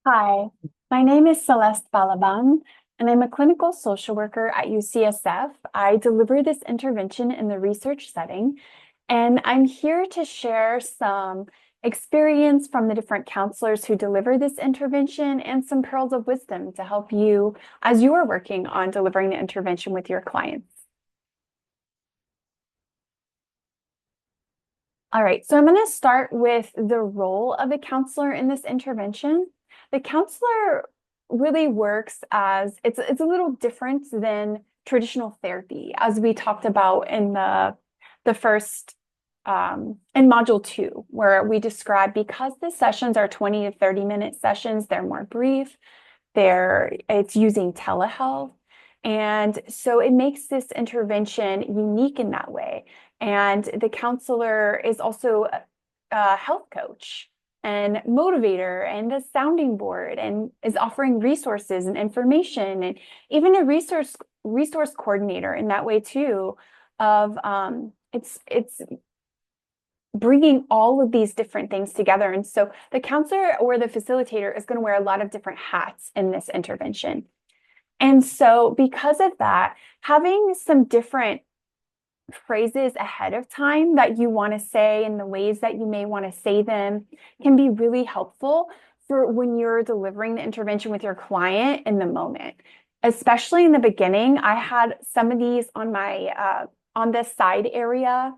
Hi, my name is Celeste Balaban, and I'm a clinical social worker at UCSF. I deliver this intervention in the research setting, and I'm here to share some experience from the different counselors who deliver this intervention and some pearls of wisdom to help you as you are working on delivering the intervention with your clients. All right, so I'm going to start with the role of a counselor in this intervention. The counselor really works as it's a little different than traditional therapy, as we talked about in the first in module 2, where we describe because the sessions are 20 to 30-minute sessions, they're more brief, it's using telehealth. And so it makes this intervention unique in that way. And the counselor is also a health coach and motivator and a sounding board and is offering resources and information and even a resource coordinator in that way too of it's bringing all of these different things together. And so the counselor or the facilitator is going to wear a lot of different hats in this intervention. And so because of that, having some different phrases ahead of time that you want to say and the ways that you may want to say them can be really helpful for when you're delivering the intervention with your client in the moment. Especially in the beginning, I had some of these on my on this side area,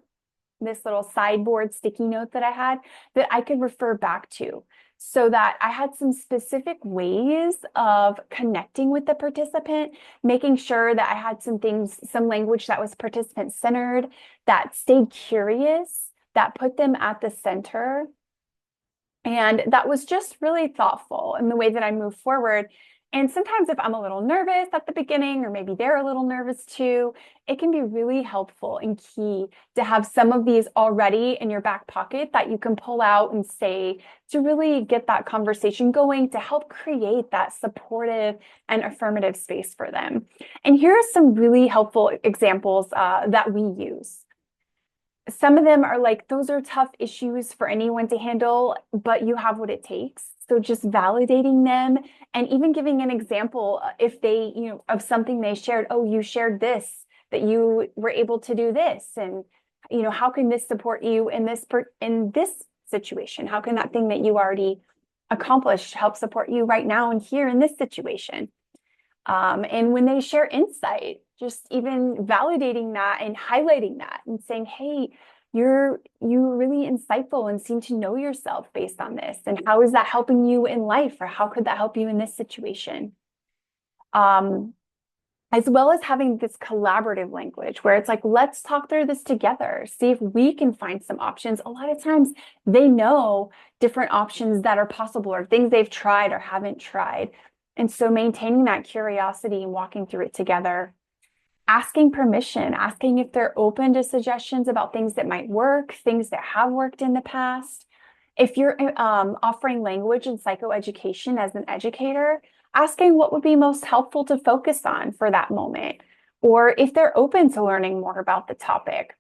this little sideboard sticky note that I had that I could refer back to so that I had some specific ways of connecting with the participant, making sure that I had some language that was participant centered, that stayed curious, that put them at the center. And that was just really thoughtful in the way that I move forward. And sometimes if I'm a little nervous at the beginning, or maybe they're a little nervous too, it can be really helpful and key to have some of these already in your back pocket that you can pull out and say to really get that conversation going to help create that supportive and affirmative space for them. And here are some really helpful examples that we use. Some of them are like, those are tough issues for anyone to handle, but you have what it takes. So just validating them and even giving an example if they, of something they shared. Oh, you shared this, that you were able to do this. And, how can this support you in this situation? How can that thing that you already accomplished help support you right now and here in this situation? And when they share insight, just even validating that and highlighting that and saying, hey, you're really insightful and seem to know yourself based on this. And how is that helping you in life? Or how could that help you in this situation? As well as having this collaborative language where it's like, let's talk through this together, see if we can find some options. A lot of times they know different options that are possible or things they've tried or haven't tried. And so maintaining that curiosity and walking through it together, asking permission, asking if they're open to suggestions about things that might work, things that have worked in the past. If you're offering language and psychoeducation as an educator, asking what would be most helpful to focus on for that moment, or if they're open to learning more about the topic.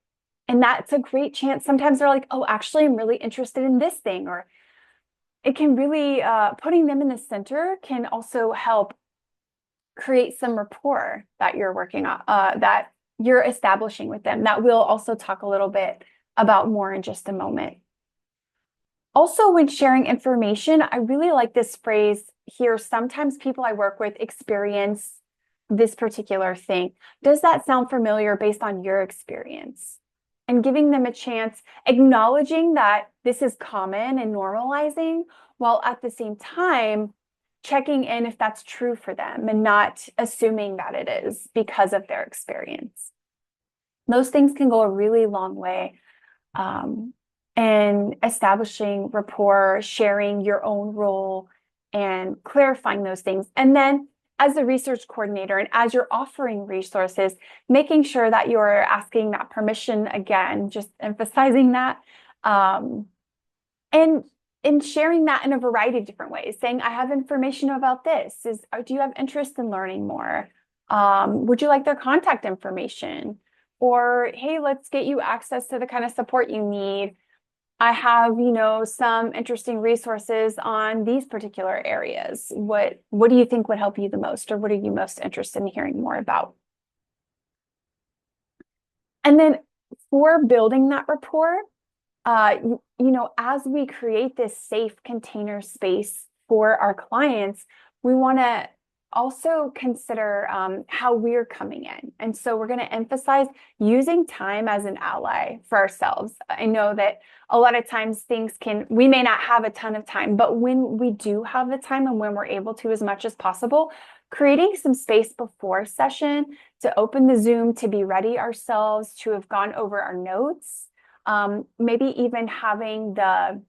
And that's a great chance. Sometimes they're like, oh, actually, I'm really interested in this thing, or it can really, putting them in the center can also help create some rapport that you're working on, that you're establishing with them. That we'll also talk a little bit about more in just a moment. Also, when sharing information, I really like this phrase here. Sometimes people I work with experience this particular thing. Does that sound familiar based on your experience? And giving them a chance, acknowledging that this is common and normalizing, while at the same time, checking in if that's true for them and not assuming that it is because of their experience. Those things can go a really long way. And establishing rapport, sharing your own role, and clarifying those things. And then as a research coordinator and as you're offering resources, making sure that you're asking that permission again, just emphasizing that. And sharing that in a variety of different ways, saying, I have information about this. Do you have interest in learning more? Would you like their contact information? Or, hey, let's get you access to the kind of support you need. I have, some interesting resources on these particular areas. What do you think would help you the most, or what are you most interested in hearing more about? And then for building that rapport, as we create this safe container space for our clients, we want to also consider how we're coming in. And so we're going to emphasize using time as an ally for ourselves. I know that a lot of times we may not have a ton of time, but when we do have the time and when we're able to as much as possible, creating some space before session to open the Zoom, to be ready ourselves, to have gone over our notes. Maybe even having the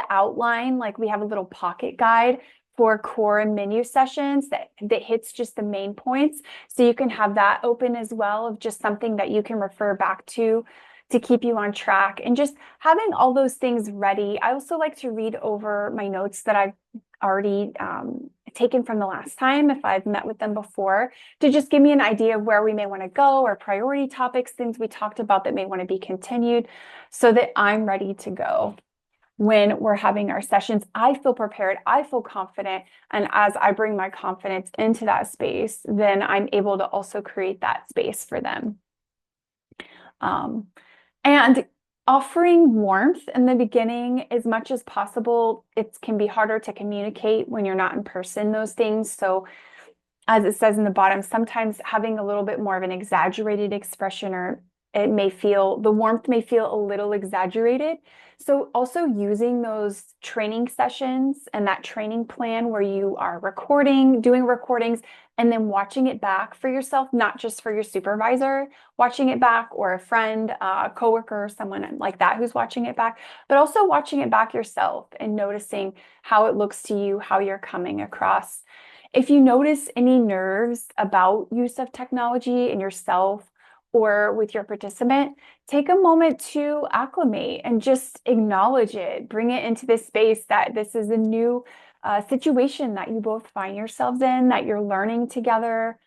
outline, like we have a little pocket guide for core and menu sessions that hits just the main points. So you can have that open as well, of just something that you can refer back to keep you on track, and just having all those things ready. I also like to read over my notes that I've already taken from the last time, if I've met with them before, to just give me an idea of where we may want to go, or priority topics, things we talked about that may want to be continued, so that I'm ready to go when we're having our sessions. I feel prepared, I feel confident, and as I bring my confidence into that space, then I'm able to also create that space for them. And offering warmth in the beginning as much as possible. It can be harder to communicate when you're not in person, those things. So as it says in the bottom, sometimes having a little bit more of an exaggerated expression, or the warmth may feel a little exaggerated. So also using those training sessions and that training plan where you are doing recordings, and then watching it back for yourself, not just for your supervisor watching it back, or a friend, a coworker, someone like that who's watching it back, but also watching it back yourself and noticing how it looks to you, how you're coming across. If you notice any nerves about use of technology in yourself or with your participant, take a moment to acclimate and just acknowledge it. Bring it into this space that this is a new situation that you both find yourselves in, that you're learning together.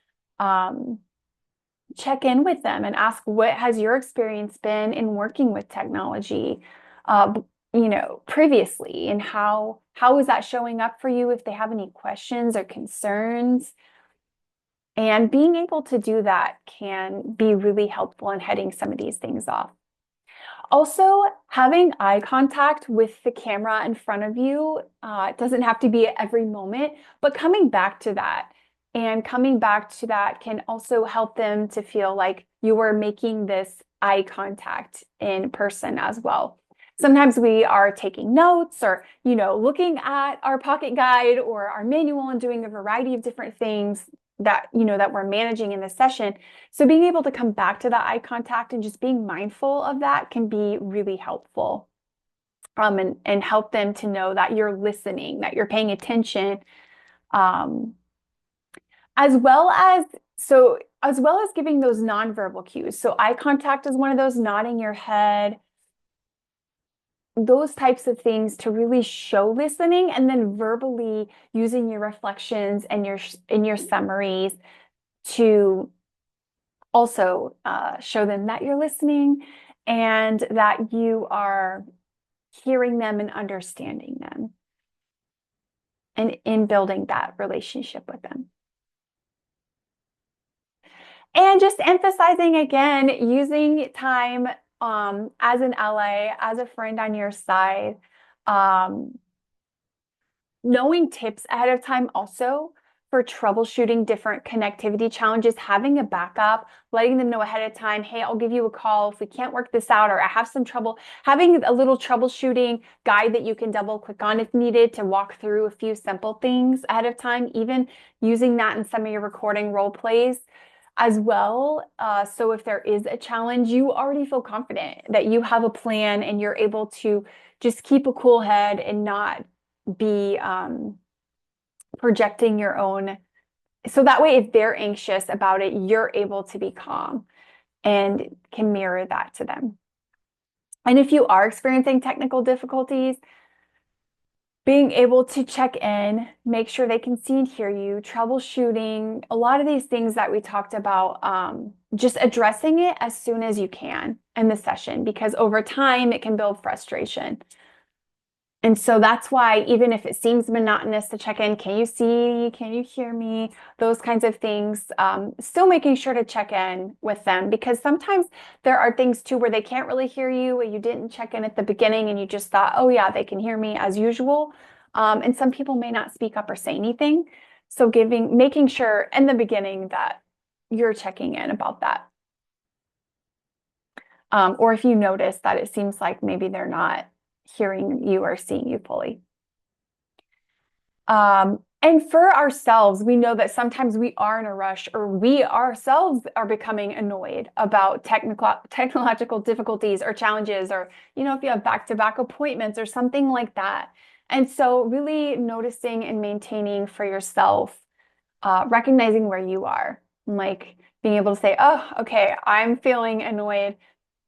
Check in with them and ask, what has your experience been in working with technology, previously, and how is that showing up for you, if they have any questions or concerns. And being able to do that can be really helpful in heading some of these things off. Also, having eye contact with the camera in front of you, it doesn't have to be at every moment, but coming back to that can also help them to feel like you are making this eye contact in person as well. Sometimes we are taking notes, or, looking at our pocket guide or our manual and doing a variety of different things that we're managing in the session. So being able to come back to that eye contact and just being mindful of that can be really helpful, and help them to know that you're listening, that you're paying attention, as well as giving those nonverbal cues. So eye contact is one of those, nodding your head, those types of things to really show listening, and then verbally using your reflections and your summaries to also show them that you're listening and that you are hearing them and understanding them, and in building that relationship with them. And just emphasizing again, using time as an ally, as a friend on your side, knowing tips ahead of time also for troubleshooting different connectivity challenges, having a backup, letting them know ahead of time, hey, I'll give you a call if we can't work this out, or I have some trouble. Having a little troubleshooting guide that you can double click on if needed to walk through a few simple things ahead of time, even using that in some of your recording role plays as well. So if there is a challenge, you already feel confident that you have a plan and you're able to just keep a cool head and not be projecting your own. So that way, if they're anxious about it, you're able to be calm and can mirror that to them. And if you are experiencing technical difficulties, Being able to check in, make sure they can see and hear you, troubleshooting, a lot of these things that we talked about, just addressing it as soon as you can in the session, because over time it can build frustration. And so that's why, even if it seems monotonous to check in, can you see, can you hear me? Those kinds of things, still making sure to check in with them, because sometimes there are things too where they can't really hear you, or you didn't check in at the beginning and you just thought, oh yeah, they can hear me as usual. And some people may not speak up or say anything. So making sure in the beginning that you're checking in about that. Or if you notice that it seems like maybe they're not hearing you or seeing you fully. And for ourselves, we know that sometimes we are in a rush, or we ourselves are becoming annoyed about technological difficulties or challenges, or, if you have back-to-back appointments or something like that. And so really noticing and maintaining for yourself, recognizing where you are, like being able to say, oh, okay, I'm feeling annoyed,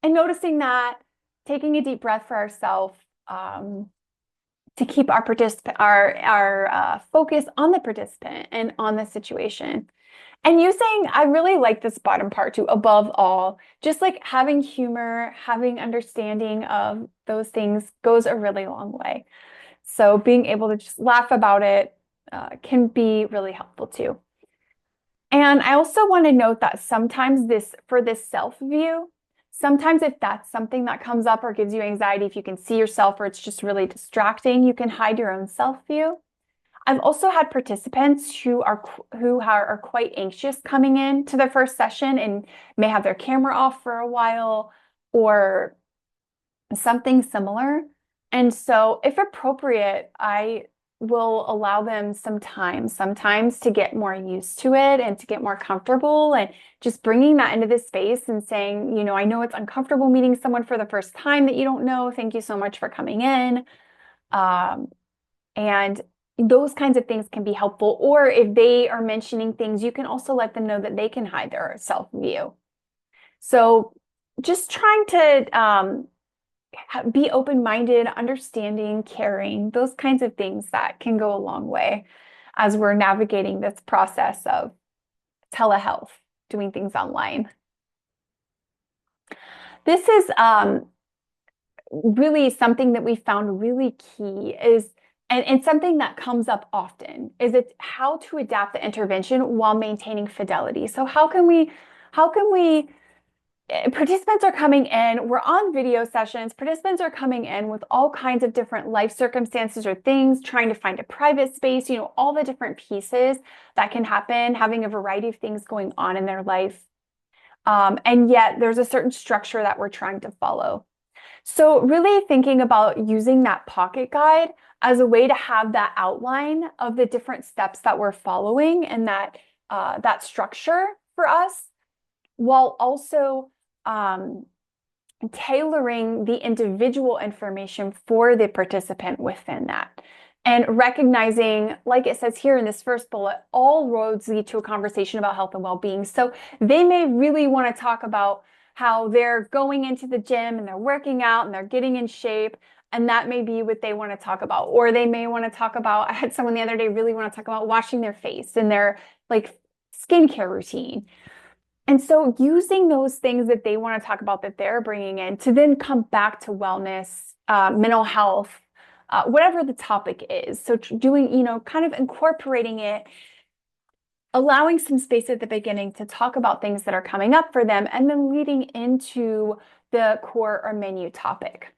and noticing that, taking a deep breath for ourselves, to keep our focus on the participant and on the situation. And I really like this bottom part too, above all, just like having humor, having understanding of those things goes a really long way. So being able to just laugh about it can be really helpful too. And I also want to note that sometimes for this self view, sometimes if that's something that comes up or gives you anxiety, if you can see yourself or it's just really distracting, you can hide your own self view. I've also had participants who are quite anxious coming in to their first session and may have their camera off for a while or something similar. And so if appropriate, I will allow them some time sometimes to get more used to it and to get more comfortable, and just bringing that into this space and saying, I know it's uncomfortable meeting someone for the first time that you don't know. Thank you so much for coming in. And those kinds of things can be helpful. Or if they are mentioning things, you can also let them know that they can hide their self view. So just trying to be open-minded, understanding, caring, those kinds of things that can go a long way as we're navigating this process of telehealth, doing things online. This is really something that we found really key is, and something that comes up often, is it's how to adapt the intervention while maintaining fidelity. So how can we participants are coming in, we're on video sessions, participants are coming in with all kinds of different life circumstances or things, trying to find a private space, all the different pieces that can happen, having a variety of things going on in their life. And yet there's a certain structure that we're trying to follow. So really thinking about using that pocket guide as a way to have that outline of the different steps that we're following and that structure for us, while also tailoring the individual information for the participant within that. And recognizing, like it says here in this first bullet, all roads lead to a conversation about health and well-being. So they may really want to talk about how they're going into the gym and they're working out and they're getting in shape. And that may be what they want to talk about. Or they may want to talk about, I had someone the other day really want to talk about washing their face and their skincare routine. And so using those things that they want to talk about that they're bringing in to then come back to wellness, mental health, whatever the topic is. So doing, kind of incorporating it, allowing some space at the beginning to talk about things that are coming up for them, and then leading into the core or menu topic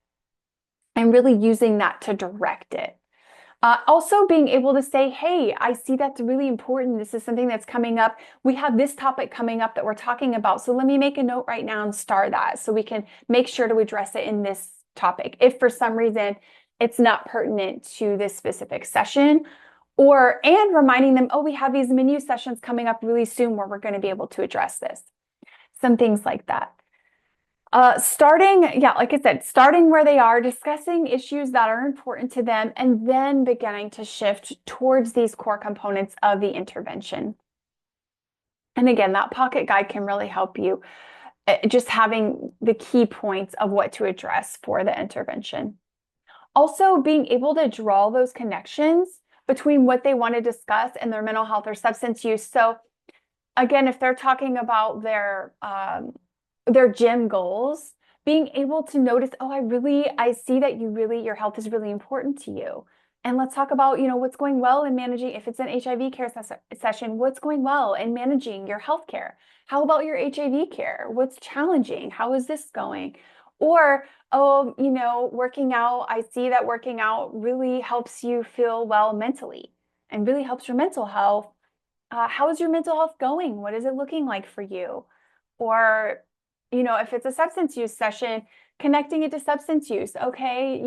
and really using that to direct it. Also being able to say, hey, I see that's really important. This is something that's coming up. We have this topic coming up that we're talking about. So let me make a note right now and star that so we can make sure to address it in this topic. If for some reason it's not pertinent to this specific session, and reminding them, oh, we have these menu sessions coming up really soon where we're going to be able to address this. Some things like that. Like I said, starting where they are, discussing issues that are important to them, and then beginning to shift towards these core components of the intervention. And again, that pocket guide can really help you, just having the key points of what to address for the intervention. Also, being able to draw those connections between what they want to discuss and their mental health or substance use. So again, if they're talking about their gym goals, being able to notice, oh, I see that your health is really important to you. And let's talk about, what's going well in managing, if it's an HIV care session, what's going well in managing your health care? How about your HIV care? What's challenging? How is this going? Or, oh, working out, I see that working out really helps you feel well mentally and really helps your mental health. How is your mental health going? What is it looking like for you? Or, if it's a substance use session, connecting it to substance use. Okay,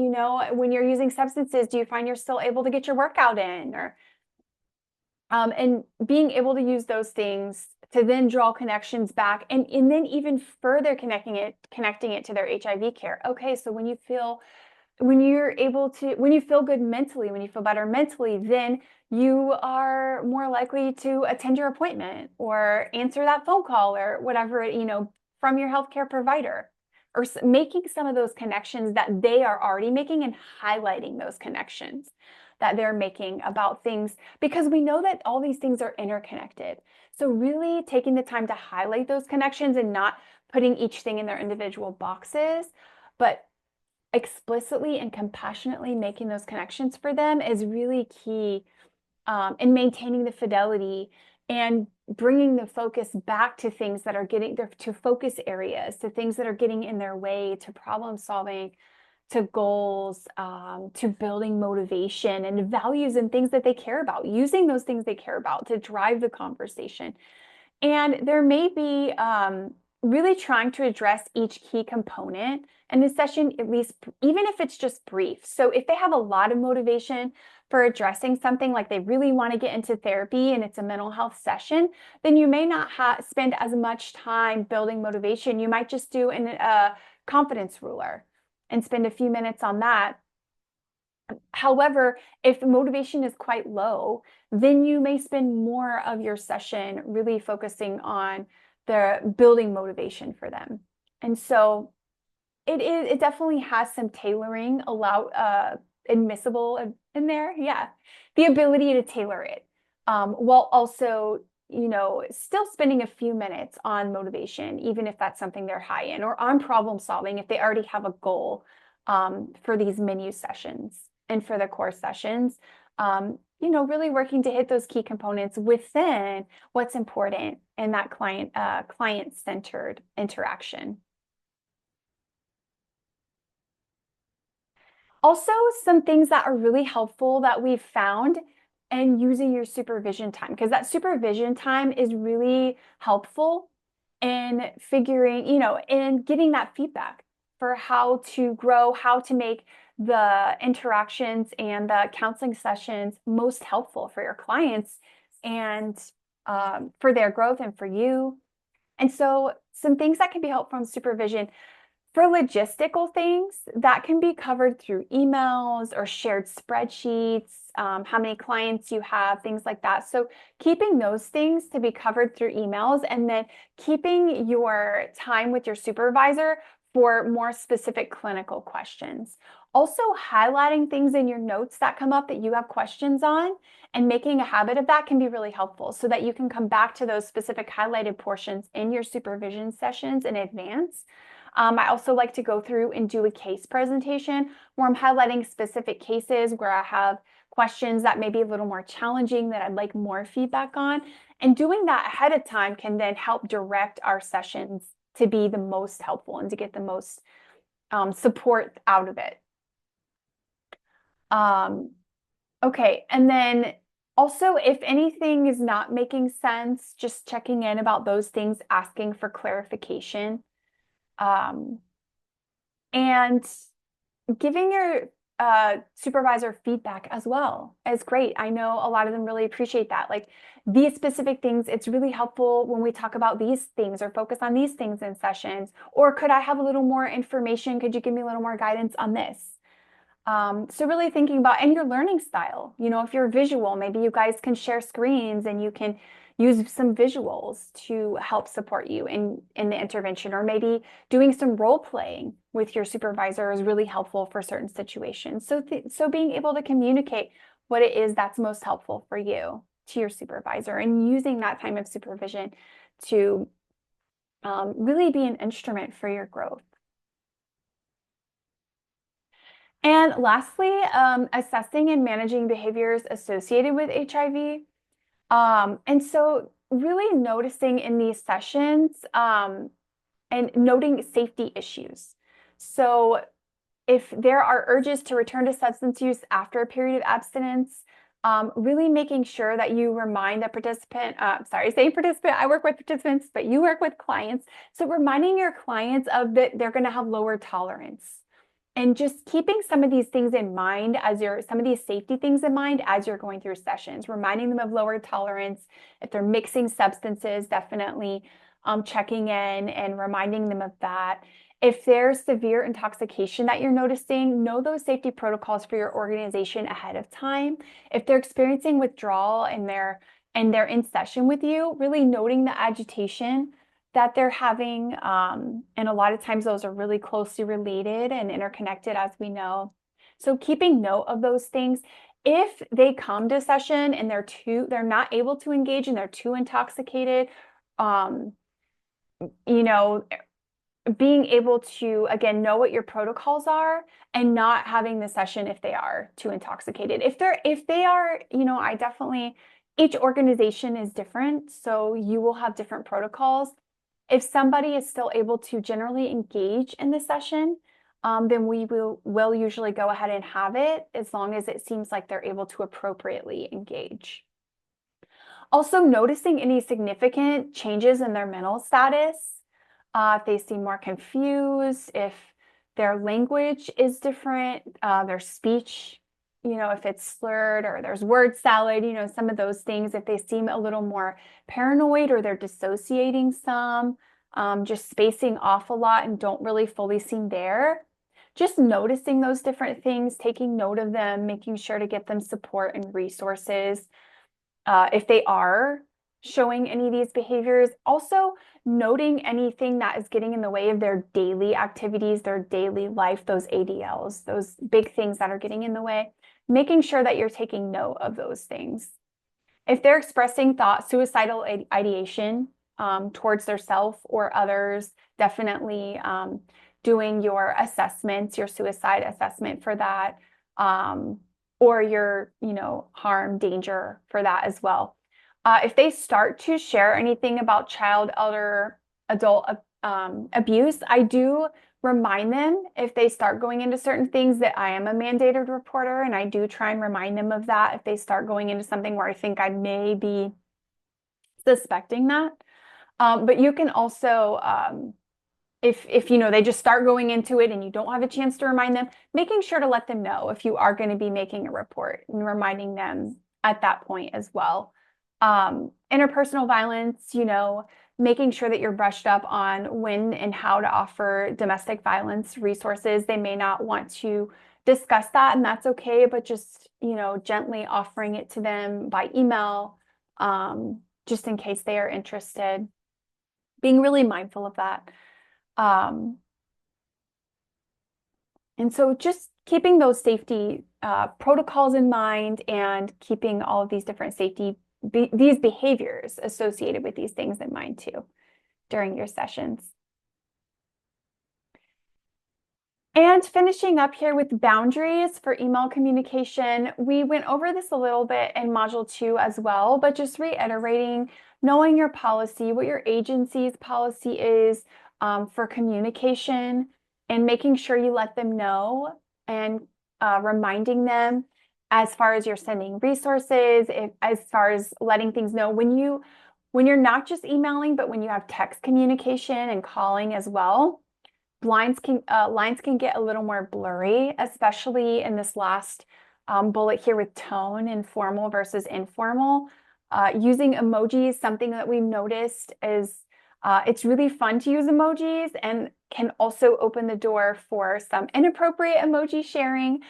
when you're using substances, do you find you're still able to get your workout in? Or and being able to use those things to then draw connections back and then even further connecting it to their HIV care. Okay, so when you feel good mentally, when you feel better mentally, then you are more likely to attend your appointment or answer that phone call or whatever, from your healthcare provider, or making some of those connections that they are already making and highlighting those connections that they're making about things, because we know that all these things are interconnected. So really taking the time to highlight those connections and not putting each thing in their individual boxes, but explicitly and compassionately making those connections for them is really key in maintaining the fidelity and bringing the focus back to things that are to focus areas, to things that are getting in their way, to problem solving, to goals, to building motivation and values and things that they care about, using those things they care about to drive the conversation. And there may be really trying to address each key component in the session, at least, even if it's just brief. So if they have a lot of motivation for addressing something, like they really want to get into therapy and it's a mental health session, then you may not spend as much time building motivation. You might just do a confidence ruler and spend a few minutes on that. However, if motivation is quite low, then you may spend more of your session really focusing on the building motivation for them. And so it definitely has some tailoring admissible in there. Yeah. The ability to tailor it, while also, still spending a few minutes on motivation, even if that's something they're high in, or on problem solving if they already have a goal for these menu sessions and for the core sessions. Really working to hit those key components within what's important in that client-centered interaction. Also, some things that are really helpful that we've found in using your supervision time, because that supervision time is really helpful in figuring, in getting that feedback for how to grow, how to make the interactions and the counseling sessions most helpful for your clients and for their growth and for you. And so some things that can be helpful from supervision: for logistical things, that can be covered through emails or shared spreadsheets, how many clients you have, things like that. So keeping those things to be covered through emails, and then keeping your time with your supervisor for more specific clinical questions. Also highlighting things in your notes that come up that you have questions on, and making a habit of that can be really helpful so that you can come back to those specific highlighted portions in your supervision sessions in advance. I also like to go through and do a case presentation where I'm highlighting specific cases where I have questions that may be a little more challenging that I'd like more feedback on. And doing that ahead of time can then help direct our sessions to be the most helpful and to get the most support out of it. Okay, and then also, if anything is not making sense, just checking in about those things, asking for clarification. And giving your supervisor feedback as well is great. I know a lot of them really appreciate that. Like, these specific things, it's really helpful when we talk about these things or focus on these things in sessions. Or could I have a little more information? Could you give me a little more guidance on this? So really thinking about, and your learning style, if you're visual, maybe you guys can share screens and you can use some visuals to help support you in the intervention, or maybe doing some role playing with your supervisor is really helpful for certain situations. So being able to communicate what it is that's most helpful for you to your supervisor, and using that time of supervision to really be an instrument for your growth. And lastly, assessing and managing behaviors associated with HIV. And so really noticing in these sessions and noting safety issues. So if there are urges to return to substance use after a period of abstinence, really making sure that you remind the participant, saying participant, I work with participants, but you work with clients. So reminding your clients of that they're going to have lower tolerance. And just keeping some of these things in mind some of these safety things in mind as you're going through sessions, reminding them of lower tolerance. If they're mixing substances, definitely checking in and reminding them of that. If there's severe intoxication that you're noticing, know those safety protocols for your organization ahead of time. If they're experiencing withdrawal and they're in session with you, really noting the agitation that they're having. And a lot of times those are really closely related and interconnected, as we know. So keeping note of those things. If they come to session and they're not able to engage and they're too intoxicated, being able to, again, know what your protocols are and not having the session if they are too intoxicated. If they are, each organization is different, so you will have different protocols. If somebody is still able to generally engage in the session, then we will usually go ahead and have it, as long as it seems like they're able to appropriately engage. Also noticing any significant changes in their mental status. If they seem more confused, if their language is different, their speech, if it's slurred or there's word salad, some of those things, if they seem a little more paranoid or they're dissociating some, just spacing off a lot and don't really fully seem there. Just noticing those different things, taking note of them, making sure to get them support and resources. If they are showing any of these behaviors, also noting anything that is getting in the way of their daily activities, their daily life, those ADLs, those big things that are getting in the way, making sure that you're taking note of those things. If they're expressing suicidal ideation towards their self or others, definitely doing your assessments, your suicide assessment for that, or your, harm, danger for that as well. If they start to share anything about child, elder, adult abuse, I do remind them, if they start going into certain things, that I am a mandated reporter, and I do try and remind them of that if they start going into something where I think I may be suspecting that. But you can also, if they just start going into it and you don't have a chance to remind them, making sure to let them know if you are going to be making a report and reminding them at that point as well. Interpersonal violence, making sure that you're brushed up on when and how to offer domestic violence resources. They may not want to discuss that, and that's okay, but just, gently offering it to them by email, just in case they are interested. Being really mindful of that. And so just keeping those safety protocols in mind, and keeping all of these different these behaviors associated with these things in mind too during your sessions. And finishing up here with boundaries for email communication. We went over this a little bit in Module 2 as well, but just reiterating, knowing your policy, what your agency's policy is for communication, and making sure you let them know, and reminding them as far as you're sending resources, as far as letting things know when you're not just emailing, but when you have text communication and calling as well. Lines can get a little more blurry, especially in this last bullet here with tone and formal versus informal. Using emojis, something that we've noticed is it's really fun to use emojis, and can also open the door for some inappropriate emoji sharing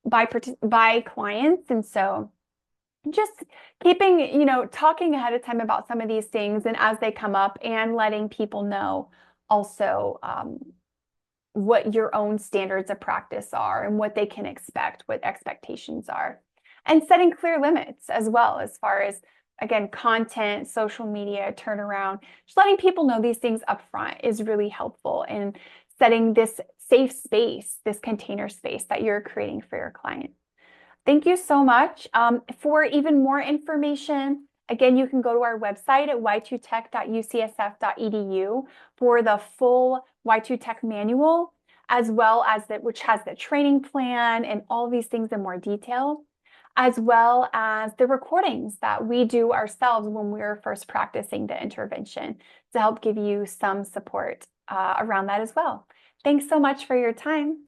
by clients. And so just keeping, talking ahead of time about some of these things and as they come up and letting people know also what your own standards of practice are and what they can expect, what expectations are. And setting clear limits as well, as far as, again, content, social media, turnaround. Just letting people know these things up front is really helpful in setting this safe space, this container space that you're creating for your client. Thank you so much. For even more information, again, you can go to our website at y2tech.ucsf.edu for the full Y2TEC manual, as well as which has the training plan and all these things in more detail, as well as the recordings that we do ourselves when we were first practicing the intervention to help give you some support around that as well. Thanks so much for your time.